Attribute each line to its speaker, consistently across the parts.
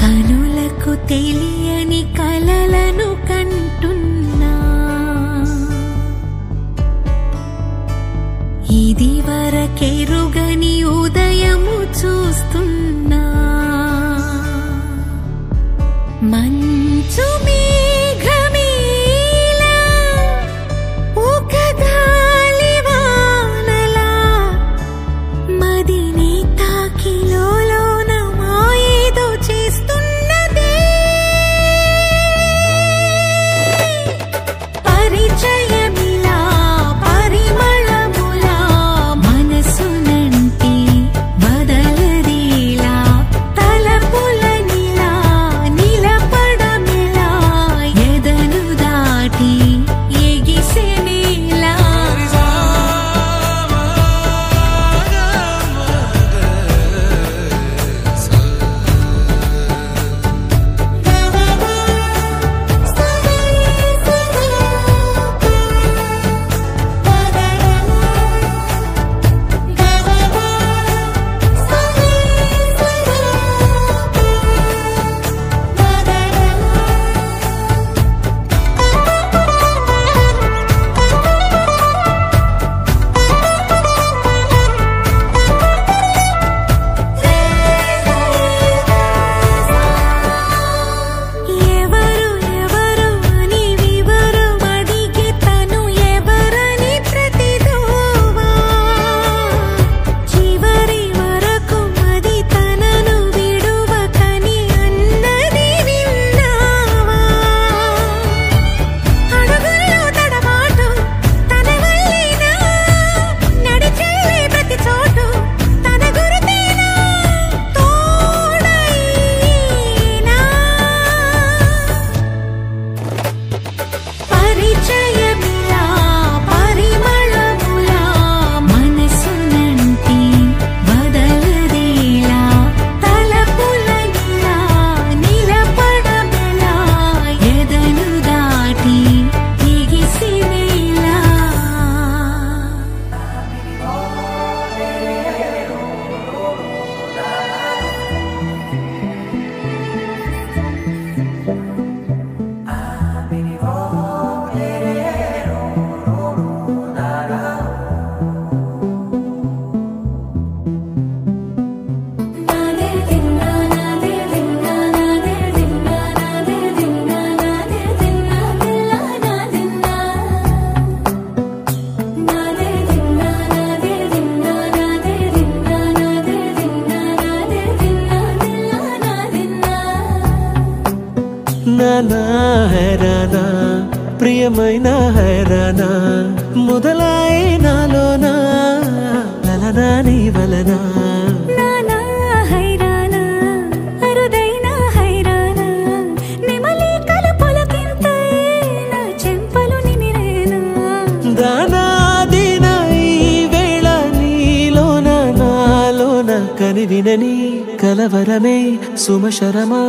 Speaker 1: కనులకు తెలియని కలలను కంటున్నా ఇది వరకెరుగని ఉదయము చూస్తున్నా మంచు మేఘమేలా ఒక గాలివానలా మదినే తాకిలోన మాయేదో చేస్తున్నదే పరిచయమిలా పరిమళములా మనసునంటి బదలదేలా తలపులనిలా నిలపడమిలా ఎదను దాటి ఎగిసెనేలా ఎవరు ఎవరు అని వివరు అడిగే తను ఎవరని ప్రతిదోవా చివరి వరకు అది తనను విడువకని అన్నది విన్నావా అడుగుల్లో తడబాటు తన వల్లేనా నడిచే ప్రతి చోటు తన గురుతేనా తోడైనా పరిచయమిలా పరిమళములా మనసునంటి బదలదేలా తలపులనిలా నిలపడమెలా ఎదను దాటి ఎగిసినేలా
Speaker 2: నానా హైరానా ప్రియమైన హైరానా మొదలాయి నాలోనా లలనా నీ వలనా
Speaker 1: నానా హైరానా అరుదైన హైరానా నెమలి కలుపులకింతై నా చెంపలు నిమిరేనా
Speaker 2: దానాదిన ఈ వేళ నీలోన నాలోన కనివినని కలవరమే సుమశరమా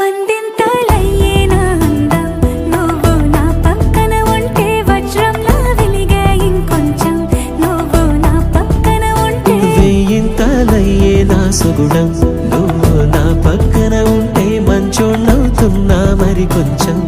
Speaker 1: వందింతలయ్యేనా అందం నువ్వు నా పక్కన ఉంటే వజ్రంలా వెలిగే ఇంకొంచెం నువ్వు నా పక్కన ఉంటే
Speaker 2: వెయ్యింతలయ్యే నా సుగుణం నువ్వు నా పక్కన ఉంటే మంచోళ్ళవుతున్నా మరి కొంచెం